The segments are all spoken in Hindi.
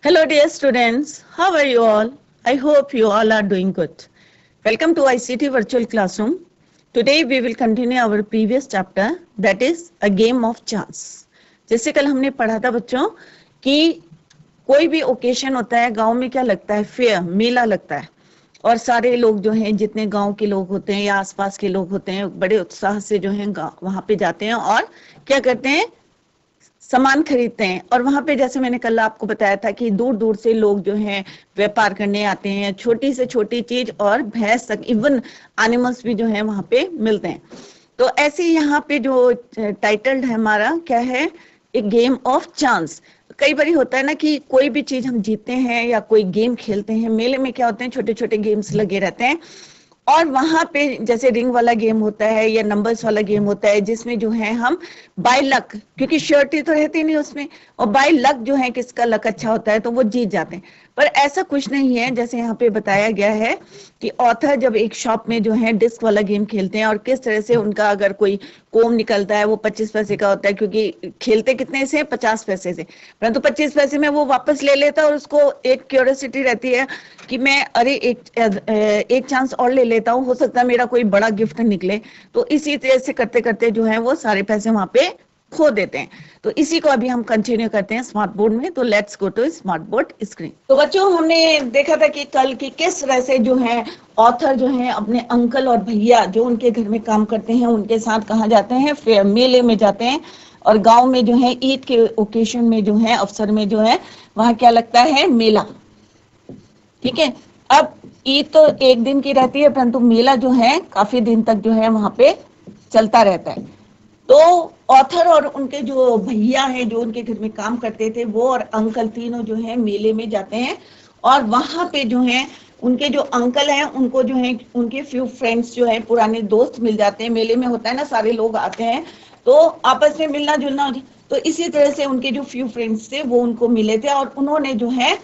Hello, dear students. How are you all? I hope you all are doing good. Welcome to ICT Virtual Classroom. Today we will continue our previous chapter, that is a game of chance. जैसे कल हमने पढ़ा था बच्चों कि कोई भी ओकेशन होता है, गांव में क्या लगता है, फेयर, मेला लगता है और सारे लोग जो हैं, जितने गांव के लोग होते हैं या आसपास के लोग होते हैं, बड़े उत्साह से जो है वहां पे जाते हैं और क्या करते हैं, सामान खरीदते हैं। और वहां पे जैसे मैंने कल आपको बताया था कि दूर दूर से लोग जो हैं व्यापार करने आते हैं, छोटी से छोटी चीज और भैंस तक, इवन एनिमल्स भी जो है वहां पे मिलते हैं। तो ऐसे यहाँ पे जो टाइटल्ड है हमारा क्या है, एक गेम ऑफ चांस। कई बार होता है ना कि कोई भी चीज हम जीतते हैं या कोई गेम खेलते हैं, मेले में क्या होते हैं, छोटे छोटे गेम्स लगे रहते हैं और वहां पे जैसे रिंग वाला गेम होता है या नंबर्स वाला गेम होता है, जिसमें जो है हम बाय लक, क्योंकि श्योरिटी तो रहती नहीं उसमें, और बाय लक जो है किसका लक अच्छा होता है तो वो जीत जाते हैं। पर ऐसा कुछ नहीं है। जैसे यहाँ पे बताया गया है कि ऑथर जब एक शॉप में जो है डिस्क वाला गेम खेलते हैं और किस तरह से उनका अगर कोई कोम निकलता है वो 25 पैसे का होता है, क्योंकि खेलते कितने से, 50 पैसे से, परंतु 25 पैसे में वो वापस ले लेता है और उसको एक क्यूरियोसिटी रहती है कि मैं अरे एक चांस और ले लेता हूँ, हो सकता है मेरा कोई बड़ा गिफ्ट निकले। तो इसी तरह से करते करते जो है वो सारे पैसे वहां पे खो देते हैं। तो इसी को अभी हम कंटिन्यू करते हैं स्मार्ट बोर्ड में। तो let's go to smart board screen. तो बच्चों हमने देखा था कि कल की किस तरह से जो है ऑथर जो है अपने अंकल और भैया जो उनके घर में काम करते हैं उनके साथ कहाँ जाते हैं, फेयर, मेले में जाते हैं। और गांव में जो है ईद के ओकेशन में जो है, अवसर में जो है वहां क्या लगता है, मेला। ठीक है, अब ईद तो एक दिन की रहती है, परंतु मेला जो है काफी दिन तक जो है वहां पे चलता रहता है। तो ऑथर और उनके जो भैया हैं जो उनके घर में काम करते थे, वो और अंकल तीनों जो है मेले में जाते हैं। और वहां पे जो है उनके जो अंकल हैं उनको जो है उनके फ्यू फ्रेंड्स जो है, पुराने दोस्त मिल जाते हैं। मेले में होता है ना, सारे लोग आते हैं तो आपस में मिलना जुलना। तो इसी तरह से उनके जो फ्यू फ्रेंड्स थे वो उनको मिले थे और उन्होंने जो है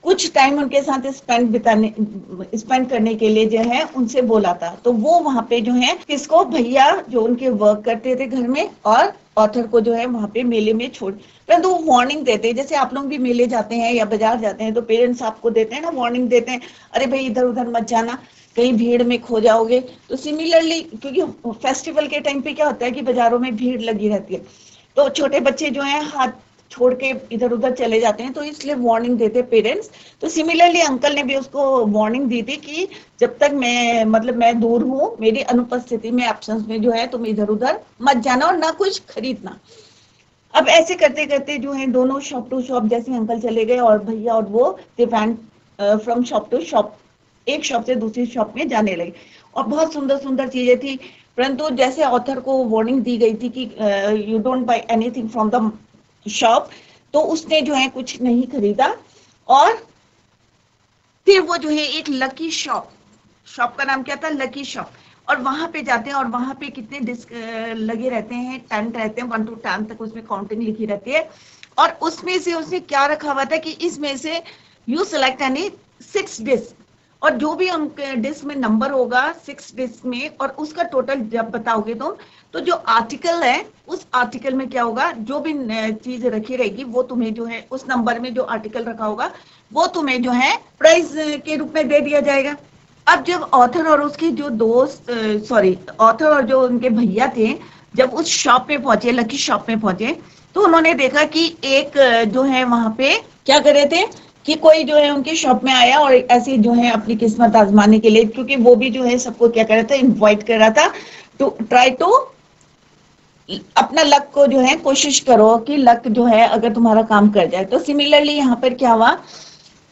कुछ टाइम उनके साथ स्पेंड करने के लिए जो है उनसे बोला था। तो वो वहां पे जो है किसको, भैया जो उनके वर्क करते थे घर में, और ऑथर को जो है वहां पे मेले में छोड़, परंतु वो वार्निंग देते हैं। जैसे आप लोग भी मेले जाते हैं या बाजार जाते हैं तो पेरेंट्स आपको देते हैं ना, वार्निंग देते हैं, अरे भाई इधर उधर मत जाना, कहीं भीड़ में खो जाओगे। तो सिमिलरली, क्योंकि फेस्टिवल के टाइम पे क्या होता है कि बाजारों में भीड़ लगी रहती है, तो छोटे बच्चे जो है हाथ छोड़ के इधर उधर चले जाते हैं, तो इसलिए वार्निंग देते पेरेंट्स। तो सिमिलरली अंकल ने भी उसको वार्निंग दी थी कि जब तक मैं दूर हूँ, मेरी अनुपस्थिति में, एब्सेंस में जो है तुम इधर उधर मत जाना और ना कुछ खरीदना। अब ऐसे करते करते जो है दोनों शॉप टू शॉप, जैसे अंकल चले गए और भैया और वो they went from shop to shop, एक शॉप से दूसरी शॉप में जाने लगे। और बहुत सुंदर सुंदर चीजें थी, परंतु जैसे ऑथर को वार्निंग दी गई थी कि you don't buy anything from the shop, तो उसने जो है कुछ नहीं खरीदा। और फिर वो जो है एक लकी शॉप, शॉप का नाम क्या था, लकी शॉप, और वहां पे जाते हैं और वहां पे कितने डिस्क लगे रहते हैं, 10 रहते हैं, 1 to 10 तक उसमें काउंटिंग लिखी रहती है। और उसमें से उसने क्या रखा हुआ था कि इसमें से यू सिलेक्ट एनी 6 डिस्क, और जो भी उनके डिस्क में नंबर होगा 6 डिस्क में, और उसका टोटल जब बताओगे तुम, तो जो आर्टिकल है उस आर्टिकल में क्या होगा, जो भी चीज रखी रहेगी वो तुम्हें जो है उस नंबर में जो आर्टिकल रखा होगा वो तुम्हें जो है प्राइज के रूप में दे दिया जाएगा। अब जब ऑथर और उसके जो दोस्त, ऑथर और जो उनके भैया थे, जब उस शॉप में पहुंचे, लकी शॉप में पहुंचे, तो उन्होंने देखा कि एक जो है वहां पे क्या कर रहे थे कि कोई जो है उनके शॉप में आया और ऐसे जो है अपनी किस्मत आजमाने के लिए, क्योंकि वो भी जो है सबको क्या कर रहा था, इनवाइट कर रहा था टू ट्राई टू, अपना लक को जो है कोशिश करो कि लक जो है अगर तुम्हारा काम कर जाए। तो सिमिलरली यहाँ पर क्या हुआ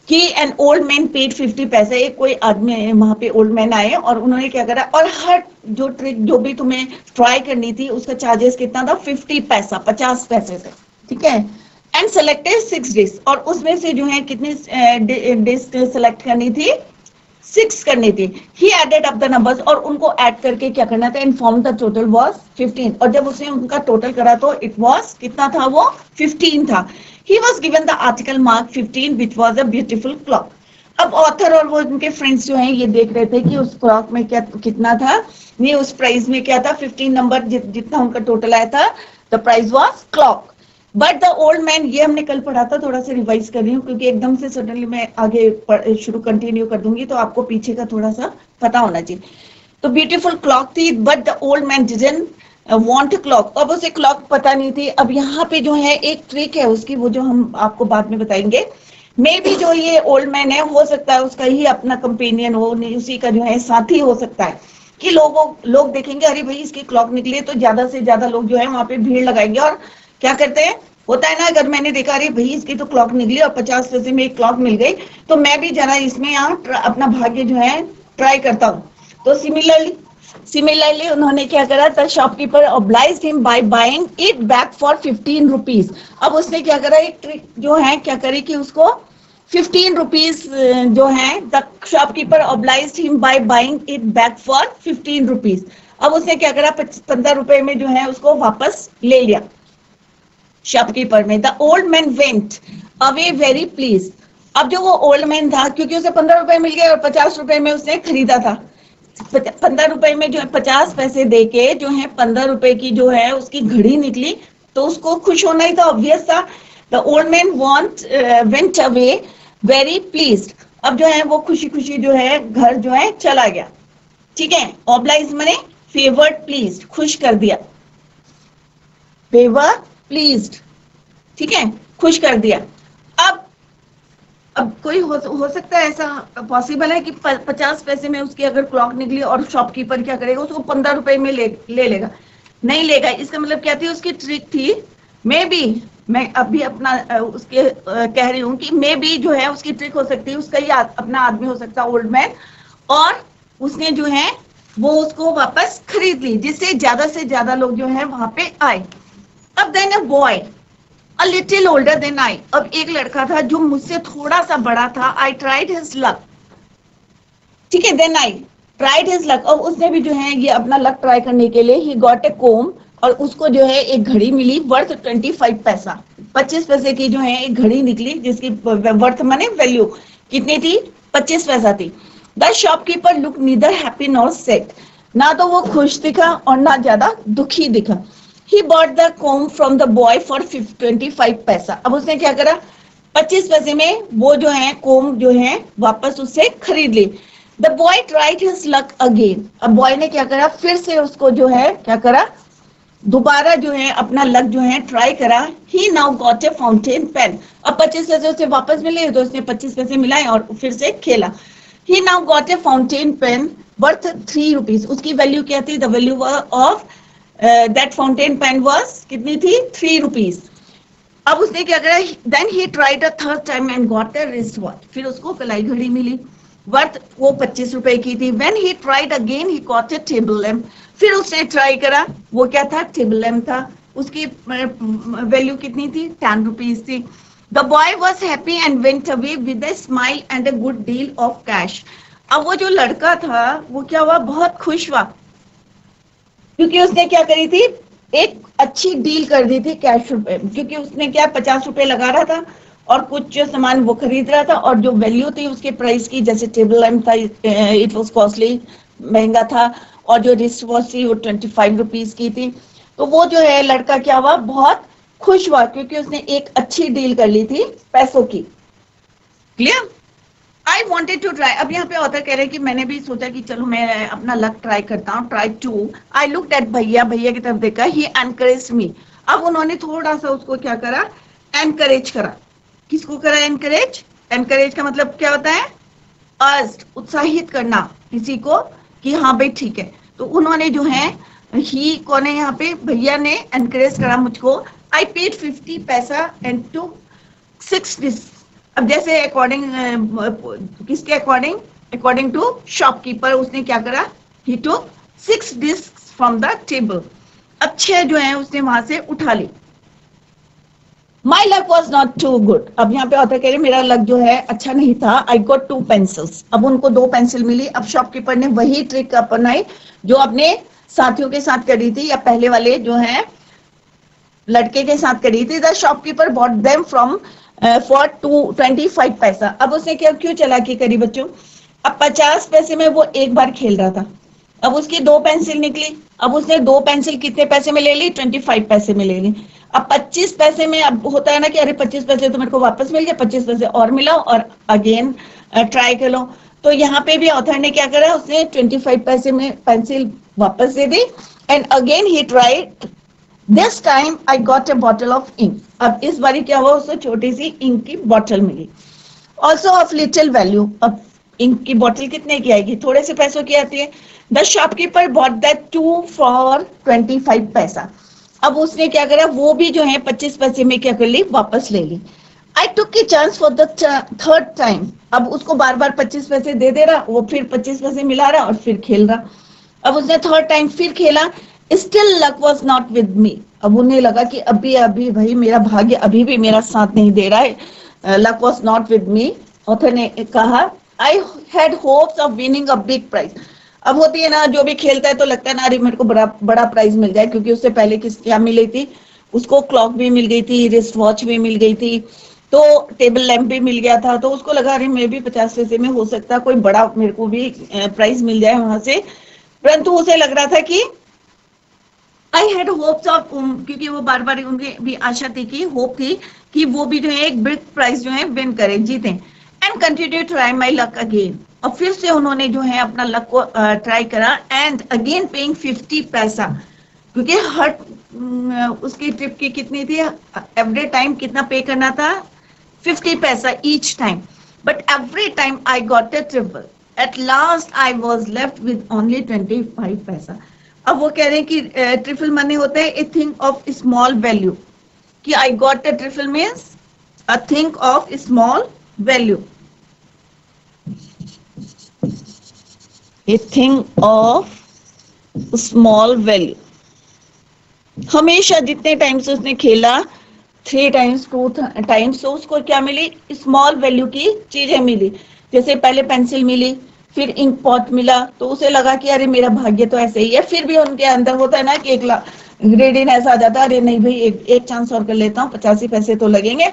कि एन ओल्ड मैन पेड 50 पैसे, एक कोई आदमी वहां पे ओल्ड मैन आए और उन्होंने क्या करा, और हर जो ट्रिक जो भी तुम्हें ट्राई करनी थी उसका चार्जेस कितना था, 50 पैसा, 50 पैसे से, ठीक है। एंड सेलेक्टेड 6 डिश, और उसमें से जो है कितनी डिश सेलेक्ट करनी थी, 6 करनी थी। ही एडेड अप द नंबर्स, और उनको ऐड करके क्या करना था, इन्फॉर्म द टोटल वाज 15, और जब उसने उनका टोटल करा तो इट वाज कितना था, वो 15 था। He was given the article mark 15 which was a beautiful clock. अब ऑथर और वो उनके फ्रेंड्स जो हैं ये देख रहे थे कि उस क्लॉक में क्या कितना था, नहीं उस प्राइस में क्या था, 15 नंबर जितना उनका टोटल आया था, the price was clock. But the old man, ये हमने कल पढ़ा था, थोड़ा सा रिवाइज कर रही हूँ क्योंकि एकदम से सडनली मैं आगे शुरू कंटिन्यू कर दूंगी तो आपको पीछे का थोड़ा सा पता होना चाहिए। तो ब्यूटीफुल क्लॉक थी, but the old man didn't want a clock. अब उसे क्लॉक पता नहीं थी। अब यहाँ पे जो है एक ट्रिक है उसकी, वो जो हम आपको बाद में बताएंगे। मे भी जो ये ओल्ड मैन है, हो सकता है उसका ही अपना कंपेनियन हो, उसी का जो है साथी हो सकता है कि लोग देखेंगे अरे भाई इसकी क्लॉक निकली, तो ज्यादा से ज्यादा लोग जो है वहां पे भीड़ लगाएंगे और क्या करते हैं, होता है ना, अगर मैंने देखा अरे भाई इसकी तो क्लॉक निकली और 50 पैसे में एक क्लॉक मिल गई, तो मैं भी जरा इसमें यहाँ अपना भाग्य जो है ट्राई करता हूँ। तो सिमिलरली उन्होंने क्या करा, the shopkeeper obliged him by buying it back for 15 rupees. अब उसने क्या करा, एक ट्रिक जो है क्या करी कि उसको 15 रुपीज जो है, the shopkeeper obliged him by buying it back for 15 rupees. अब उसने क्या करा, 15 रुपए में जो है उसको वापस ले लिया शॉपकीपर में। The old man went away very please. अब जो वो ओल्ड मैन था, क्योंकि उसे 15 रुपए मिल गए और 50 रुपए में उसने खरीदा था, 15 रुपए में जो है 50 पैसे देके जो है 15 रुपए की जो है उसकी घड़ी निकली, तो उसको खुश होना ही था, ऑब्वियस था। The old man went away very pleased. अब जो है वो खुशी खुशी जो है घर जो है चला गया। ठीक है, ऑब्लाइज माने फेवर्ड, प्लीज्ड खुश कर दिया, फेवर प्लीज्ड, ठीक है, खुश कर दिया। अब कोई हो सकता है ऐसा पॉसिबल है कि 50 पैसे में उसकी अगर क्लॉक निकली और शॉपकीपर क्या करेगा, उसको 15 रुपए में ले लेगा, नहीं लेगा। इसका मतलब क्या थी, उसकी ट्रिक थी। मे बी मैं अभी अपना उसके कह रही हूँ कि मे बी जो है उसकी ट्रिक हो सकती है, उसका ही अपना आदमी हो सकता है ओल्ड मैन, और उसने जो है वो उसको वापस खरीद ली, जिससे ज्यादा से ज्यादा लोग जो है वहां पे आए। अब then a boy A little older than I, अब एक लड़का था जो मुझसे थोड़ा सा बड़ा था। I tried his luck, ठीक है, then I tried his luck, और उसने भी जो है ये अपना लक ट्राई करने के लिए he got a comb, और उसको जो है एक घड़ी मिली वर्थ 25 पैसा, 25 पैसे की जो है एक घड़ी निकली, जिसकी वर्थ माने वैल्यू कितनी थी, 25 पैसा थी। The shopkeeper looked neither happy nor sad, ना तो वो खुश दिखा और ना ज्यादा दुखी दिखा। He bought the comb from the boy for 25 paisa. अब उसने क्या करा, 25 पैसे में वो जो है कोम जो है वापस उससे खरीद ली। The boy tried his luck again, अब बॉय ने क्या करा, फिर से उसको जो है क्या करा, दोबारा जो है अपना लक जो है ट्राई करा। He now got a fountain pen, अब 25 पैसे उसे वापस मिले तो उसने 25 पैसे मिलाए और फिर से खेला। He now got a fountain pen worth 3 rupees, उसकी वैल्यू क्या थी, the value of that fountain pen was कितनी थी, 3 rupees। अब उसने क्या करा, then he tried a third time and got a wristwatch, फिर उसको कलाई घड़ी मिली, वर्थ वो 25 रुपए की थी। when he tried again he got a table lamp, फिर उसने ट्राई करा, वो क्या था, टेबल लैम्प था, उसकी वैल्यू कितनी थी, 10 रुपीज थी। the boy was happy and went away with a smile and a good deal of cash। अब वो जो लड़का था वो क्या हुआ, बहुत खुश हुआ, क्योंकि उसने क्या करी थी, एक अच्छी डील कर दी थी कैश रुपए, क्योंकि उसने क्या 50 रुपए लगा रहा था और कुछ जो सामान वो खरीद रहा था, और जो वैल्यू थी उसके प्राइस की, जैसे टेबल लैम्प था इट वाज कॉस्टली, महंगा था, और जो रिस्ट वॉच थी वो 25 रुपीज की थी। तो वो जो है लड़का क्या हुआ, बहुत खुश हुआ, क्योंकि उसने एक अच्छी डील कर ली थी पैसों की। Clear? I wanted to try, अब यहाँ पे ऑथर कह रहे हैं कि मैंने भी सोचा कि चलो मैं अपना लक ट्राई करता हूँ, try to. I looked at भैया की तरफ देखा, he encouraged me, अब उन्होंने थोड़ा सा उसको क्या करा, एनकरेज करा। किसको करा एनकरेज? एनकरेज का मतलब क्या होता है, अर्स्ट, उत्साहित करना किसी को कि हाँ भाई ठीक है। तो उन्होंने जो है, ही कौन है यहाँ पे, भैया ने एनकरेज करा मुझको। I paid 50 पैसा and took 6 discs। अब जैसे अकॉर्डिंग किसके अकॉर्डिंग, अकॉर्डिंग टू शॉपकीपर, उसने क्या करा, he took 6 discs from the table, अब 6 जो है उसने वहां से उठा ली। My luck was not too good, अब यहाँ पे ऑथर कह रहे मेरा लक जो है अच्छा नहीं था। आई गॉट 2 pencils, अब उनको 2 पेंसिल मिली। अब शॉपकीपर ने वही ट्रिक अपनाई जो अपने साथियों के साथ करी थी, या पहले वाले जो है लड़के के साथ करी थी। The shopkeeper bot them from for 25 paisa. अब उसने क्या क्यों चालाकी करी बच्चों, अब 50 पैसे में वो एक बार खेल रहा था, अब उसकी 2 पेंसिल निकली, अब उसने 2 पेंसिल कितने पैसे में ले ली, 25 पैसे में ले ली। अब 25 पैसे में अब होता है ना कि अरे 25 पैसे तो मेरे को वापस मिल गया, 25 पैसे और मिला और अगेन ट्राई कर लो। तो यहाँ पे भी ऑथर ने क्या करा, उसने 25 पैसे में पेंसिल वापस दे दी and again he tried. This time I got a bottle of ink. अब इस बारी क्या हुआ, उसको छोटी सी इंक की बॉटल मिली, ऑल्सो ऑफ लिटिल वैल्यू। अब इंक की बॉटल कितने की आएगी, थोड़े से पैसों की आती है। The shopkeeper bought that 2 for 25 paisa. अब उसने क्या करा, वो भी जो है 25 पैसे में क्या कर ली, वापस ले ली। I took a chance for the third time. अब उसको बार बार 25 पैसे दे दे रहा, वो फिर 25 पैसे मिला रहा और फिर खेल रहा। अब उसने थर्ड टाइम फिर खेला, still luck was not with मी। अब उन्हें लगा कि अभी अभी भाई मेरा भाग्य अभी भी मेरा साथ नहीं दे रहा है, luck was not with me. Author ने कहा I had hopes of winning a big prize. अब होती है ना, जो भी खेलता है तो लगता है ना अरे मेरे को बड़ा प्राइज मिल जाए, क्योंकि उससे पहले क्या मिली थी उसको, क्लॉक भी मिल गई थी, रिस्ट वॉच भी मिल गई थी, तो टेबल लैंप भी मिल गया था। तो उसको लगा अरे मैं भी 50 पैसे में हो सकता कोई बड़ा मेरे को भी प्राइज मिल जाए वहां से। परंतु उसे लग रहा था कि आई हैड होप्स ऑफ, क्योंकि वो बार बार उनकी भी आशा थी कि होप थी कि वो भी जो है एक बिग प्राइज जो है विन करे, जीते। And continue to try my luck again. और फिर से उन्होंने जो है अपना लक को ट्राई करा एंड अगेन पेइंग 50 पैसा, क्योंकि हर उसकी ट्रिप की कितनी थी, एवरी टाइम कितना पे करना था, 50 पैसा each time. But every time I got a triple. At last I was left with only 25 paisa. अब वो कह रहे हैं कि ट्रिपल माने होता है a thing of small value, कि I got a trifle means a thing of small value, a thing of small value. हमेशा जितने टाइम्स उसने खेला, 3 टाइम्स 2 टाइम्स, तो उसको क्या मिली, स्मॉल वैल्यू की चीजें मिली। जैसे पहले पेंसिल मिली, फिर इंक पॉट मिला, तो उसे लगा कि अरे मेरा भाग्य तो ऐसे ही है। फिर भी उनके अंदर होता है ना कि एक ग्रेडीनेस आ जाता है, अरे नहीं भाई एक चांस और कर लेता हूँ, 85 पैसे तो लगेंगे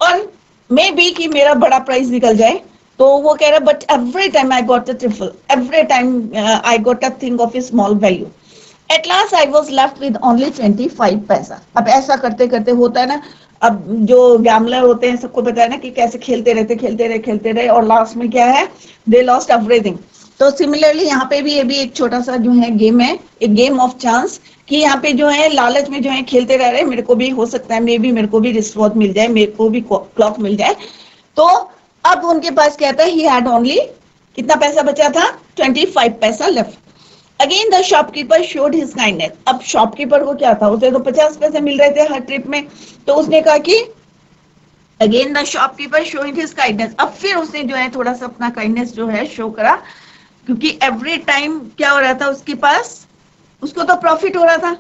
और मे बी कि मेरा बड़ा प्राइस निकल जाए। तो वो कह रहा but every time I got a triple, every time I got a thing of A small value. At last I was left with only 25 paisa. अब ऐसा करते करते होता है ना, अब जो गैमलर होते हैं सबको पता है ना कि कैसे खेलते रहे और लास्ट में क्या है, दे लॉस्ट एवरीथिंग। तो सिमिलरली यहाँ पे भी ये भी एक छोटा सा जो है गेम है, एक गेम ऑफ चांस, कि यहाँ पे जो है लालच में जो है खेलते रह रहे, मेरे को भी हो सकता है, मे बी मेरे को भी रिस्ट वॉच मिल जाए, मेरे को भी क्लॉक मिल जाए। तो अब उनके पास क्या था, ही हैड ओनली कितना पैसा बचा था, 25 पैसा left. Again the shopkeeper showed his kindness. अब शॉपकीपर को क्या था, उसे तो 50 पैसे मिल रहे थे हर ट्रिप में, तो उसने कहा कि again the shopkeeper showing his kindness. अब फिर उसने जो है थोड़ा सा अपना काइंडनेस जो है शो करा, क्योंकि एवरी टाइम क्या हो रहा था उसके पास, उसको तो प्रॉफिट हो रहा था,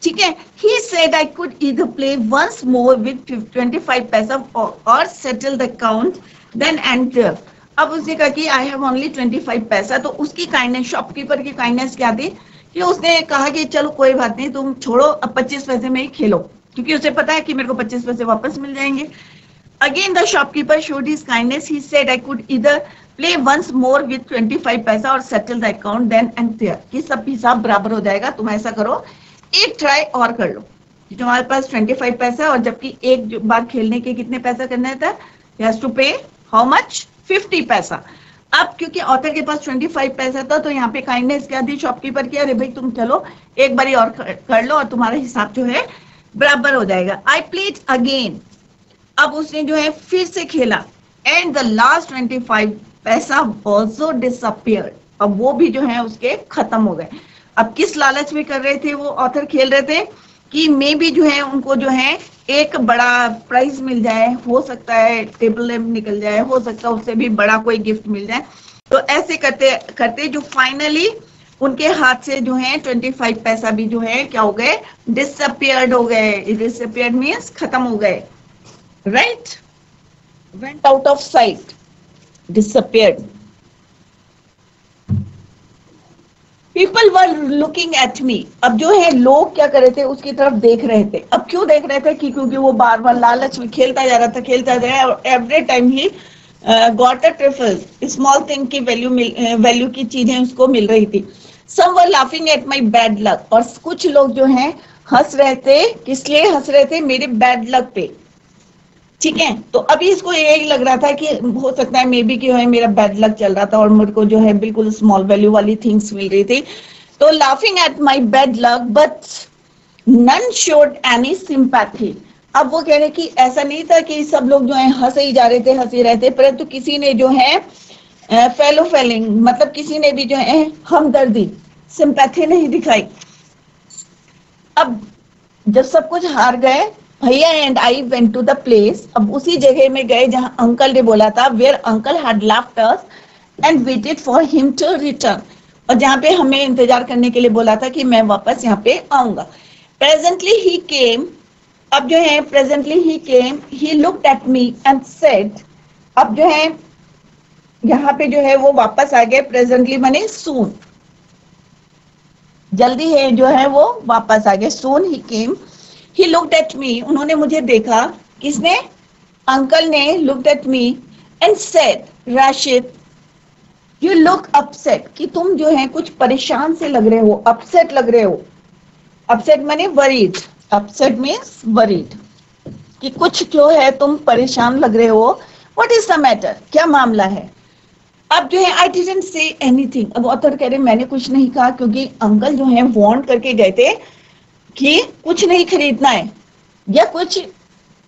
ठीक है। He said I could either play once more with 25 paisa और settle the account then and there. अब उसने कहा कि आई हैव ओनली 25 पैसा। तो उसकी काइंडनेस, शॉपकीपर की काइंडनेस क्या थी कि उसने कहा कि चलो कोई बात नहीं, तुम छोड़ो, अब 25 पैसे में ही खेलो, क्योंकि उसे पता है कि मेरे को 25 पैसे वापस मिल जाएंगे। Again the shopkeeper showed his kindness. He said I could either play once more with 25 paisa और settle the account then and there, कि सब हिसाब बराबर हो जाएगा, तुम ऐसा करो एक ट्राई और कर लो। तुम्हारे पास 25 पैसा और जबकि एक बार खेलने के कितने पैसा करना था, he has to pay how much, 50 पैसा। अब क्योंकि ऑथर के पास 25 पैसा था, तो यहाँ पे काइंडनेस क्या थी शॉपकीपर की, अरे भाई तुम चलो एक बारी और कर लो और तुम्हारा हिसाब जो है बराबर हो जाएगा। I played again. अब उसने जो है फिर से खेला एंड द लास्ट 25 पैसा ऑल्सो डिसअपियर्ड। अब वो भी जो है उसके खत्म हो गए। अब किस लालच में कर रहे थे वो ऑथर, खेल रहे थे कि मे भी जो है उनको जो है एक बड़ा प्राइज मिल जाए, हो सकता है टेबल लैंप निकल जाए, हो सकता है उससे भी बड़ा कोई गिफ्ट मिल जाए। तो ऐसे करते करते जो फाइनली उनके हाथ से जो है 25 पैसा भी जो है क्या हो गए, डिसअपियर्ड हो गए। डिसअपियर्ड मीन्स खत्म हो गए, right, went out of site, disappeared. People were looking at me. अब जो है लोग क्या कर रहे थे, उसकी तरफ देख रहे थे। अब क्यों देख रहे थे, क्योंकि वो बार बार लालच में खेलता जा रहा था और every time he got a trifle, small thing की वैल्यू की चीजें उसको मिल रही थी। Some were laughing at my bad luck. और कुछ लोग जो हैं हंस रहे थे, किस लिए हंस रहे थे? मेरे बैड लक पे। ठीक है, तो अभी इसको यही लग रहा था कि हो सकता है मे बी कि है मेरा बैड लक चल रहा था और मुझे को जो है बिल्कुल स्मॉल वैल्यू वाली थिंग्स मिल रही थी। तो laughing at my bad luck but none showed any sympathy. अब वो कह रहे कि ऐसा नहीं था कि सब लोग जो है हंसे ही जा रहे थे, हंसे रहे थे, परंतु किसी ने जो है फेलो फेलिंग मतलब किसी ने भी जो है हमदर्दी, सिंपैथी नहीं दिखाई। अब जब सब कुछ हार गए, भैया and I went to the place, अब उसी जगह में गए जहां अंकल ने बोला था, where uncle had left us and waited for him to return, और जहां पे हमें इंतजार करने के लिए बोला था कि मैं वापस यहाँ पे आऊंगा। प्रेजेंटली ही केम, अब जो है presently he came, he looked at me and said, अब जो है यहाँ पे जो है वो वापस आ गए, प्रेजेंटली माने सून, जल्दी है जो है वो वापस आ गए। सून ही केम, ही लुक्ड एट मी, उन्होंने मुझे देखा, किसने? अंकल ने looked at me and said, Rashid you look upset, कि तुम जो है कुछ परेशान से लग रहे हो, अपसेट लग रहे हो। अपसेट माने वरीड, अपसेट मीन्स वरीड, कि कुछ जो है तुम परेशान लग रहे हो। व्हाट इज द मैटर, क्या मामला है? अब जो है आई डिडंट से एनीथिंग, अब ऑथर कह रहे मैंने कुछ नहीं कहा, क्योंकि अंकल जो है वार्न करके गए थे कि कुछ नहीं खरीदना है, या कुछ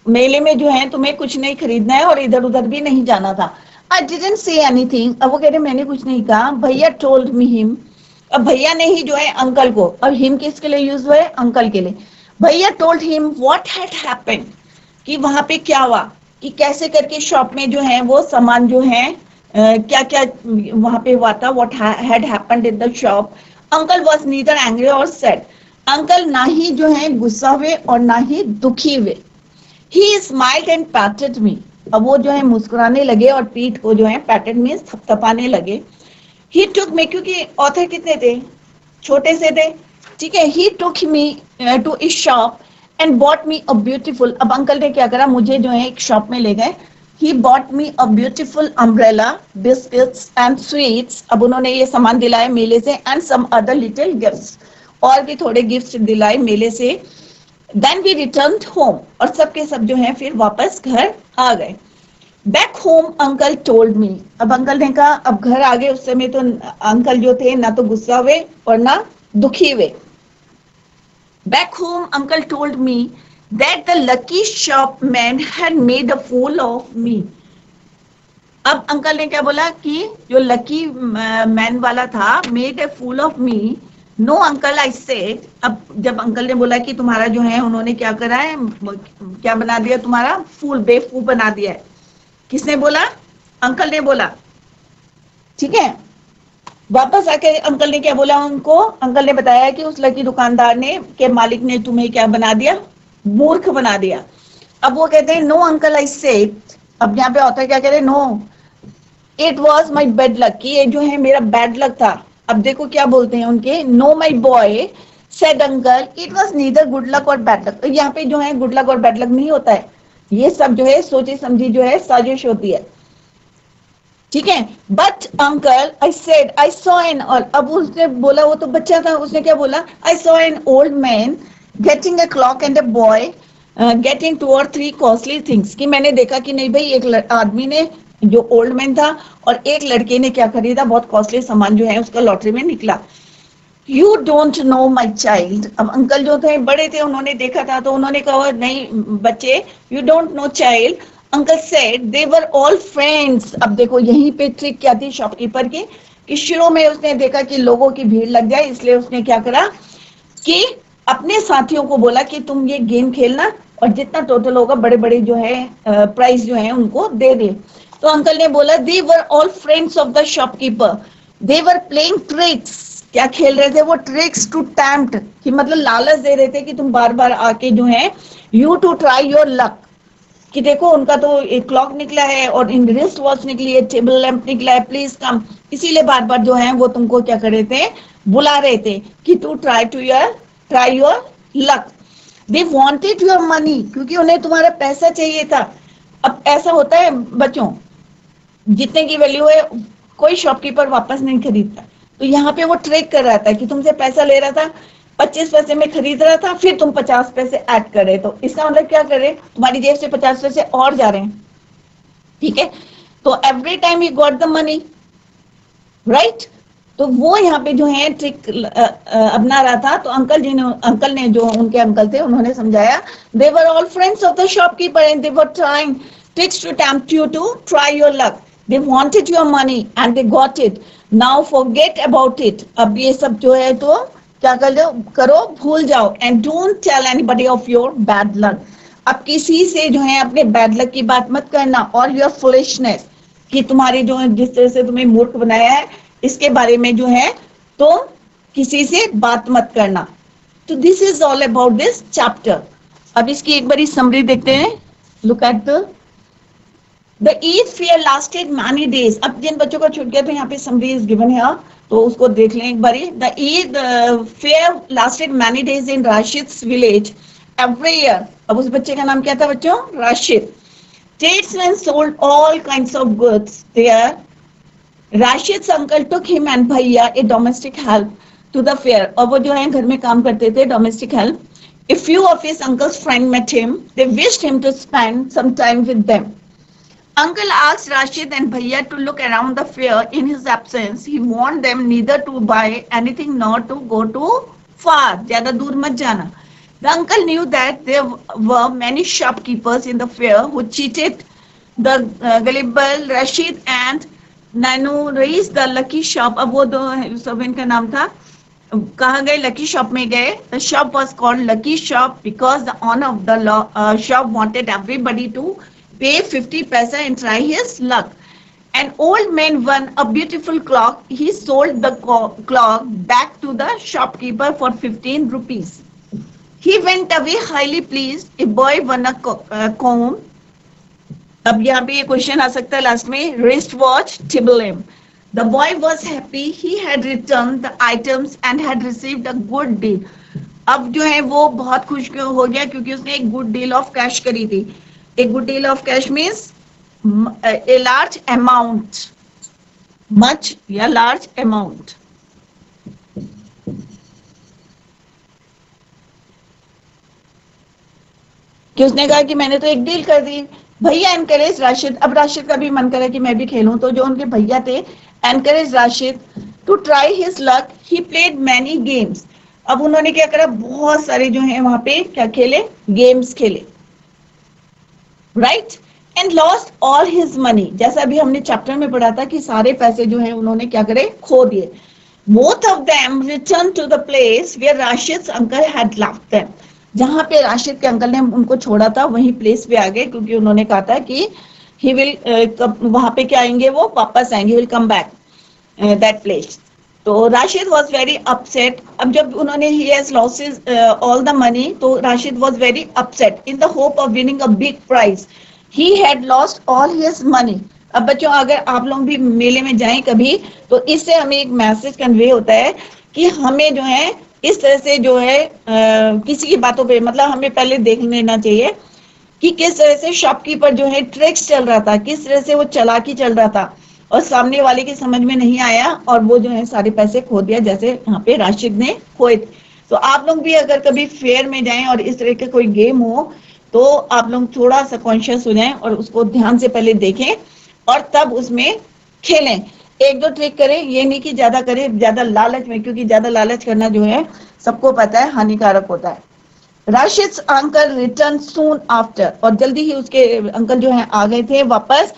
मेले में जो है तुम्हें कुछ नहीं खरीदना है और इधर उधर भी नहीं जाना था। आई डिडंट से एनीथिंग, अब वो कह रहे मैंने कुछ नहीं कहा। भैया टोल्ड मी हिम, अब भैया ने ही जो है अंकल को, अब हिम किसके लिए यूज हुआ है? अंकल के लिए। भैया told him what had happened, कि वहां पे क्या हुआ, कि कैसे करके शॉप में जो है वो सामान जो है क्या क्या वहां पे हुआ था, what had happened in the shop. Uncle was neither angry और सैड, अंकल ना ही जो है गुस्सा हुए और ना ही दुखी हुए। ही स्माइल्ड एंड पैटेड मी, अब वो जो है मुस्कुराने लगे और पीठ को जो है पैटेड मीन्स थपथपाने लगे। ही टुक मी, क्योंकि ऑथर कितने थे? छोटे से थे, ठीक है। ही टुक मी टू इस shop and bought me a beautiful, अब अंकल ने क्या करा, मुझे जो है एक शॉप में ले गए। He bought me a beautiful umbrella, biscuits and sweets, अब उन्होंने ये सामान दिलाए मेले से, and some other little gifts, और भी थोड़े गिफ्ट दिलाए मेले से। Then we returned home, और सब के सब जो है फिर वापस घर आ गए। Back home uncle told me, अब अंकल ने कहा, अब घर आ गए, उस समय तो अंकल जो थे ना तो गुस्सा हुए और ना दुखी हुए। Back home uncle told me that the lucky shopman had made a fool of me, अब अंकल ने क्या बोला कि जो लकी मैन वाला था, made a fool of me. No uncle I said, अब जब अंकल ने बोला कि तुम्हारा जो है उन्होंने क्या करा है, क्या बना दिया, तुम्हारा फूल बेवकूफ बना दिया है। किसने बोला? अंकल ने बोला, ठीक है। वापस आके अंकल ने क्या बोला उनको? अंकल ने बताया कि उस लकी दुकानदार ने के मालिक ने तुम्हें क्या बना दिया? मूर्ख बना दिया। अब वो कहते हैं नो अंकल आई सेड, अब यहाँ पे ऑथर क्या कह रहे हैं? No it was my bad luck, कि ये जो है मेरा बैड लक था। अब देखो क्या बोलते हैं उनके, know my boy said uncle it was neither good luck और बैड लक। यहाँ पे जो है गुड लक और बैड लक नहीं होता है, ये सब जो है सोची समझी जो है साजिश होती है, ठीक है। But uncle I said I saw an, और अब उसने बोला, वो तो बच्चा था, उसने क्या बोला? I saw an old man getting a clock and a boy getting 2 or 3 costly things, कि मैंने देखा कि नहीं भाई, एक आदमी ने जो ओल्ड मैन था और एक लड़के ने क्या खरीदा, बहुत कॉस्टली सामान जो है उसका लॉटरी में निकला। You don't know my child, अब अंकल जो थे बड़े थे, उन्होंने देखा था तो उन्होंने कहा नहीं बच्चे, you don't know child. Uncle said they were all friends, अब देखो यहीं पे ट्रिक क्या थी शॉपकीपर की, कि शुरू में उसने देखा कि लोगों की भीड़ लग जाए, इसलिए उसने क्या करा कि अपने साथियों को बोला कि तुम ये गेम खेलना और जितना टोटल होगा बड़े बड़े जो है प्राइस जो है उनको दे दे। तो अंकल ने बोला they were all friends of the shopkeeper, they were playing tricks, क्या खेल रहे थे वो? ट्रिक्स टू टेम्प्ट, कि मतलब लालच दे रहे थे कि तुम बार बार आके जो है you to try your luck, कि देखो उनका तो एक क्लॉक निकला है और इन रिस्ट वॉच निकली है, टेबल लैंप निकला है, प्लीज कम, इसीलिए बार बार जो है वो तुमको क्या कर रहे थे, बुला रहे थे कि to try your luck. They wanted your money, क्योंकि उन्हें तुम्हारा पैसा चाहिए था। अब ऐसा होता है बच्चों, जितने की वैल्यू है कोई शॉपकीपर वापस नहीं खरीदता, तो यहाँ पे वो ट्रेक कर रहा था कि तुमसे पैसा ले रहा था, 25 पैसे में खरीद रहा था, फिर तुम 50 पैसे ऐड कर रहे, तो इसका मतलब क्या कर रहे, तुम्हारी जेब से 50 पैसे और जा रहे हैं, ठीक है। तो every time he got the money, right. तो वो यहाँ पे जो है ट्रिक अपना रहा था। तो अंकल ने जो उनके अंकल थे उन्होंने समझाया, they were all friends of the shopkeeper and they were trying tricks to tempt you to try your luck, they wanted your money and they got it, now forget about it. अब ये सब जो है तो क्या करो, भूल जाओ, and don't tell anybody of your bad luck. अब किसी से जो है अपने बैड लक की बात मत करना, और योर फुलिशनेस, कि तुम्हारी जो जिस तरह से तुम्हें मूर्ख बनाया है इसके बारे में जो है तो किसी से बात मत करना। तो this is all about this chapter. अब इसकी एक बारी समरी देखते हैं। Look at the Eid fair lasted many days. अब जिन बच्चों का छूट गया तो यहाँ पे समरी इज गिवन है, तो उसको देख लें एक बारी। The Eid fair lasted many days in Rashid's village every year. अब उस बच्चे का नाम क्या था बच्चों, Rashid. Tradesmen sold all kinds of goods there. Rashid's uncle took him and Bhaiya a domestic help to the fair. और वो जो है घर में काम करते थे, domestic help. A few of his uncle's friends met him. They wished him to spend some time with them. Uncle asked Rashid and Bhaiya to look around the fair in his absence. He warned them neither to buy anything nor to go too far. ज़्यादा दूर मत जाना. The uncle knew that there were many shopkeepers in the fair who cheated the gullible Rashid and Nanu raised the lucky shop. अब वो दो सब इनका नाम था, कहाँ गए, lucky shop में गए. The shop was called lucky shop because the owner of the shop wanted everybody to pay 50 paisa and try his luck. An old man won a beautiful clock. He sold the clock back to the shopkeeper for 15 rupees. He went away highly pleased. A boy won a comb. अब यहाँ पे ये क्वेश्चन आ सकता है लास्ट में, wrist watch Tibbleem. The boy was happy. He had returned the items and had received a good deal. अब जो है वो बहुत खुश हो गया क्योंकि उसने एक good deal of cash करी थी. A good deal of cash means a large amount, much या large amount. कि उसने कहा कि मैंने तो एक डील कर दी. भैया एनकरेज राशिद. अब राशिद का भी मन करे कि मैं भी खेलूं, तो जो उनके भैया थे encourage Rashid to try his luck. He played many games. अब उन्होंने क्या करा, बहुत सारे जो है वहां पे क्या खेले, गेम्स खेले, right. And lost all his money. जैसा अभी हमने चैप्टर में पढ़ा था कि सारे पैसे जो है उन्होंने क्या करे, खो दिए. Both of them return to the place where Rashid's uncle had left them. जहां पे राशिद के अंकल ने उनको छोड़ा था वहीं प्लेस पे आ गए, क्योंकि उन्होंने कहा था कि ही विल वहां पे क्या आएंगे, वो वापस आएंगे, will come back that place. तो राशिद वाज वेरी अपसेट. अब जब उन्होंने he has lost all the money, तो Rashid was very upset. In the hope of winning a big prize he had lost all his money. अब बच्चों अगर आप लोग भी मेले में जाएं कभी, तो इससे हमें एक मैसेज कन्वे होता है कि हमें जो है इस तरह से जो है किसी की बातों पे, मतलब हमें पहले देख लेना चाहिए कि किस तरह से शॉपकीपर जो है ट्रिक्स चल रहा था, किस तरह से वो चालाकी चल रहा था, और सामने वाले की समझ में नहीं आया और वो जो है सारे पैसे खो दिया, जैसे यहाँ पे राशिद ने खोए. तो आप लोग भी अगर कभी फेयर में जाएं और इस तरह का कोई गेम हो, तो आप लोग थोड़ा सा कॉन्शियस हो जाएं और उसको ध्यान से पहले देखें और तब उसमें खेलें. एक दो ट्रिक करें, ये नहीं कि ज्यादा करें, ज्यादा लालच में, क्योंकि ज्यादा लालच करना जो है सबको पता है हानिकारक होता है. राशिद्स अंकल रिटर्न सून आफ्टर. और जल्दी ही उसके अंकल जो है आ गए थे वापस.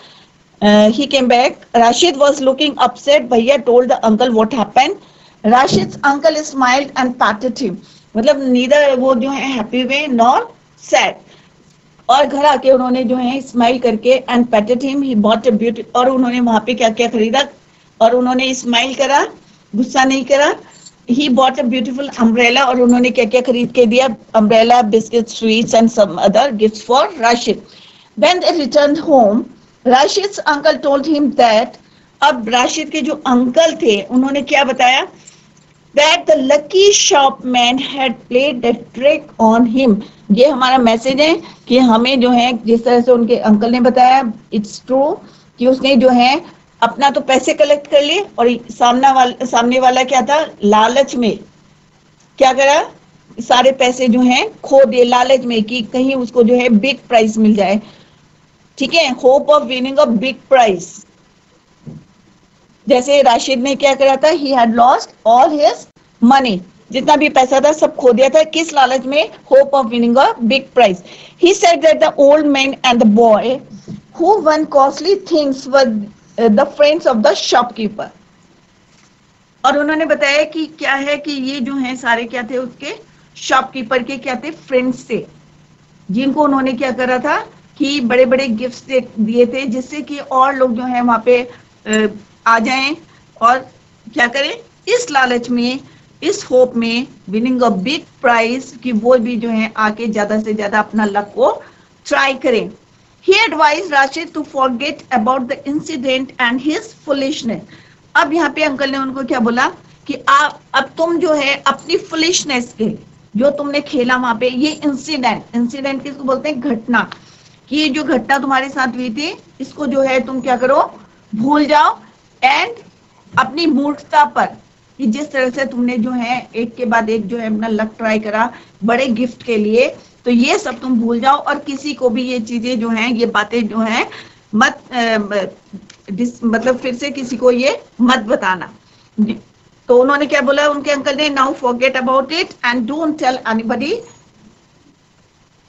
He came back. Rashid was looking upset. भैया told the uncle what happened. Rashid's uncle smiled and patted him. मतलब नीदर वो जो है हैप्पी वे नॉर सैड. और घर आके उन्होंने जो है स्माइल करके and patted him. He bought a beauty. और उन्होंने वहां पे क्या क्या खरीदा और उन्होंने स्माइल करा, गुस्सा नहीं करा. He bought a beautiful umbrella. और उन्होंने क्या क्या खरीद के दिया, umbrella, biscuit, sweets and some other gifts for Rashid. When they returned home, Rashid's uncle told him that. अब राशिद के जो अंकल थे उन्होंने क्या बताया, that the lucky shopman had played the trick on him. ये हमारा मैसेज है कि हमें जो है जिस तरह से उनके अंकल ने बताया, इट्स ट्रू कि उसने जो है अपना तो पैसे कलेक्ट कर लिए और सामने वाला क्या था, लालच में क्या करा, सारे पैसे जो हैं खो दिए लालच में कि कहीं उसको जो है बिग प्राइस मिल जाए, ठीक है, hope of winning a big price. जैसे राशिद ने क्या करा था, ही had lost all his money, जितना भी पैसा था सब खो दिया था, किस लालच में, hope of winning a big prize. He said that the old man and the boy who won costly things were the friends of the shopkeeper. और उन्होंने बताया कि क्या है कि ये जो है सारे क्या थे, उसके शॉपकीपर के क्या थे, फ्रेंड्स थे, जिनको उन्होंने क्या करा था कि बड़े बड़े गिफ्ट्स दिए थे, जिससे कि और लोग जो है वहां पे आ जाएं और क्या करें, इस लालच में, इस होप में, विनिंग अ बिग प्राइज, कि वो भी जो है आके ज्यादा से ज्यादा अपना लक को ट्राई करें। He advised Rashid to forget about the incident and his foolishness. अब यहाँ पे अंकल ने उनको क्या बोला कि आप अब तुम जो है अपनी फुलिशनेस के, जो तुमने खेला वहां पे, ये इंसिडेंट किसको बोलते हैं, घटना, कि ये जो घटना तुम्हारे साथ हुई थी इसको जो है तुम क्या करो, भूल जाओ, एंड अपनी मूर्खता पर, कि जिस तरह से तुमने जो है एक के बाद एक जो है अपना लक ट्राई करा बड़े गिफ्ट के लिए, तो ये सब तुम भूल जाओ और किसी को भी ये चीजें जो हैं, ये बातें जो हैं मत मतलब फिर से किसी को ये मत बताना। तो उन्होंने क्या बोला उनके अंकल ने, now forget about it and don't tell anybody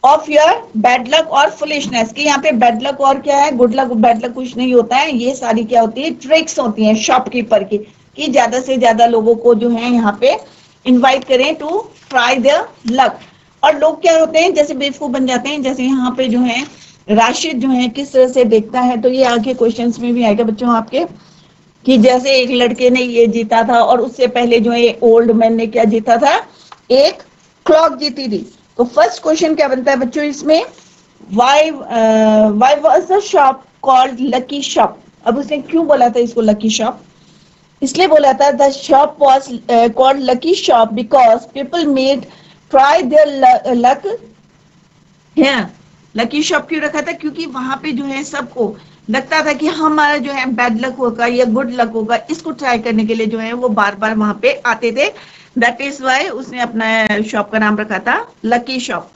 of your bad luck और फुलिशनेस। कि यहाँ पे बैड लक और क्या है, गुड लक बैड लक कुछ नहीं होता है, ये सारी क्या होती है, ट्रिक्स होती हैं शॉपकीपर की, कि ज्यादा से ज्यादा लोगों को जो है यहाँ पे इनवाइट करें टू ट्राई देयर लक। और लोग क्या होते हैं, जैसे बेवकूफ बन जाते हैं, जैसे यहाँ पे जो है राशिद जो है किस तरह से देखता है, तो ये आगे क्वेश्चंस में भी आएगा बच्चों आपके, कि जैसे एक लड़के ने ये जीता था और उससे पहले जो है ओल्ड मैन ने क्या जीता था, एक क्लॉक जीती थी। तो फर्स्ट क्वेश्चन क्या बनता है बच्चों इसमें, why was the shop called lucky shop. अब उसने क्यों बोला था इसको लकी शॉप, इसलिए बोला था the shop was called lucky shop because people made try their luck here. Lucky shop क्यों रखा था, क्योंकि वहां पे जो है सबको लगता था कि हमारा जो है बैड लक होगा या गुड लक होगा, इसको ट्राई करने के लिए जो है वो बार बार वहां पे आते थे। दैट इज वाई उसने अपना शॉप का नाम रखा था lucky shop.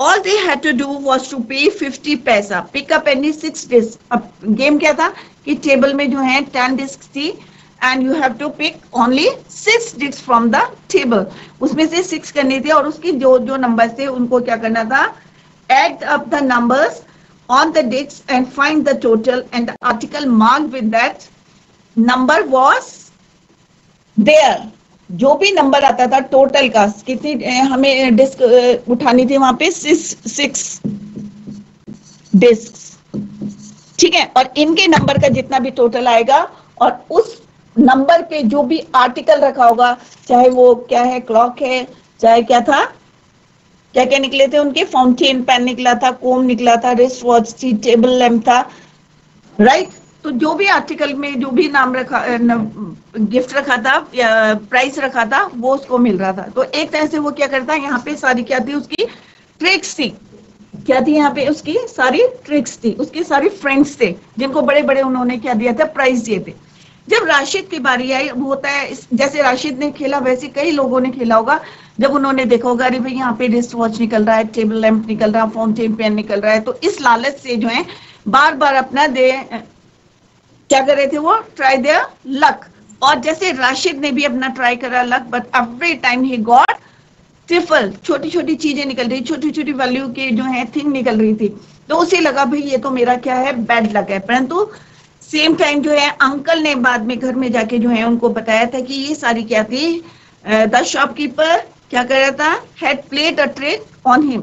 All they had to do was to pay 50 paisa, pick up any 6 disk. अब गेम क्या था कि टेबल में जो है 10 डिस्क थी and you have to pick only 6 disk from the table, उसमें से 6 करने थे और उसकी जो जो नंबर थे उनको क्या करना था, add up the numbers on the discs and find the total, and the article marked with that number was there। जो भी नंबर आता था टोटल का, कितनी हमें डिस्क उठानी थी वहां पे 6 डिस्क, ठीक है, और इनके नंबर का जितना भी टोटल आएगा और उस नंबर पे जो भी आर्टिकल रखा होगा, चाहे वो क्या है, क्लॉक है, चाहे क्या था, क्या क्या निकले थे उनके, फाउंटेन पेन निकला था, कोम निकला था, रिस्ट वॉच थी, टेबल लैम्प था, राइट। तो जो भी आर्टिकल में जो भी नाम रखा, गिफ्ट रखा था या प्राइस रखा था, वो उसको मिल रहा था। तो एक तरह से वो क्या करता है, यहाँ पे सारी क्या थी उसकी ट्रिक्स थी, क्या थी यहाँ पे उसकी सारी ट्रिक्स थी, उसके सारे फ्रेंड्स थे जिनको बड़े बड़े उन्होंने क्या दिया था, प्राइस दिए थे। जब राशिद की बारी आई, होता है जैसे राशिद ने खेला वैसे कई लोगों ने खेला होगा, जब उन्होंने देखा होगा अरे भाई यहाँ पे रिस्ट वॉच निकल रहा है, टेबल लैंप निकल रहा है, फाउंटेन पेन निकल रहा है, तो इस लालच से जो है बार बार अपना क्या कर रहे थे वो, ट्राई देयर लक। और जैसे राशिद ने भी अपना ट्राई करा luck, but every time he got triple, छोटी छोटी चीजें निकल रही, छोटी छोटी वैल्यू की जो है थिंग निकल रही थी, तो उसे लगा भाई ये तो मेरा क्या है, बैड लक है। परंतु सेम टाइम जो है अंकल ने बाद में घर में जाके जो है उनको बताया था कि ये सारी क्या थी, द शॉपकीपर क्या कर रहा था, had played a trick on him,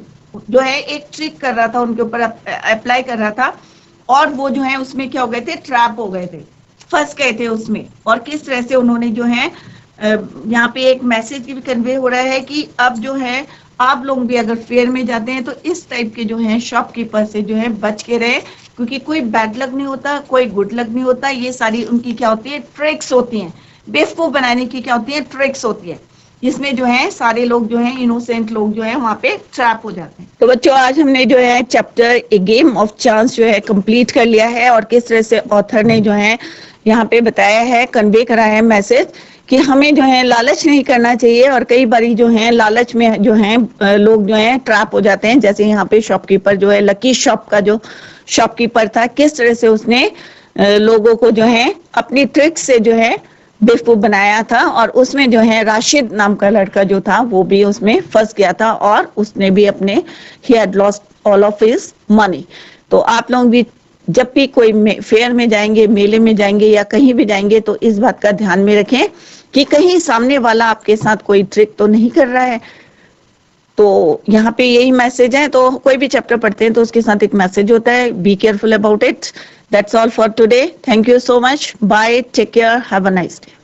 जो है एक ट्रिक कर रहा था उनके ऊपर, अप्लाई कर रहा था, और वो जो है उसमें क्या हो गए थे, ट्रैप हो गए थे, फंस गए थे उसमें। और किस तरह से उन्होंने जो है यहाँ पे एक मैसेज भी कन्वे हो रहा है कि अब जो है आप लोग भी अगर फेयर में जाते हैं तो इस टाइप के जो है शॉपकीपर से जो है बच के रहे, क्योंकि कोई बैड लक नहीं होता, कोई गुड लक नहीं होता, ये सारी उनकी क्या होती है, ट्रिक्स होती हैं, बेवकूफ बनाने की क्या होती है, ट्रिक्स होती है, जिसमें जो है सारे लोग जो है इनोसेंट लोग जो है वहां पे ट्रैप हो जाते हैं। तो बच्चों आज हमने जो है chapter A game of chance जो है कंप्लीट कर लिया है, और किस तरह से ऑथर ने जो है यहाँ पे बताया है, कन्वे करा है मैसेज कि हमें जो है लालच नहीं करना चाहिए, और कई बारी जो है लालच में जो है लोग जो है ट्रैप हो जाते हैं। जैसे यहाँ पे शॉपकीपर जो है, लकी शॉप का जो शॉपकीपर था, किस तरह से उसने लोगों को जो है अपनी ट्रिक से जो है बेवकूफ बनाया था, और उसमें जो है राशिद नाम का लड़का जो था वो भी उसमें फंस गया था, और उसने भी अपने ही had lost all of his money. तो आप लोग भी जब भी कोई फेयर में जाएंगे, मेले में जाएंगे या कहीं भी जाएंगे, तो इस बात का ध्यान में रखें कि कहीं सामने वाला आपके साथ कोई ट्रिक तो नहीं कर रहा है। तो यहाँ पे यही मैसेज है। तो कोई भी चैप्टर पढ़ते हैं तो उसके साथ एक मैसेज होता है, be careful about it. That's all for today. Thank you so much. Bye, take care, have a nice day.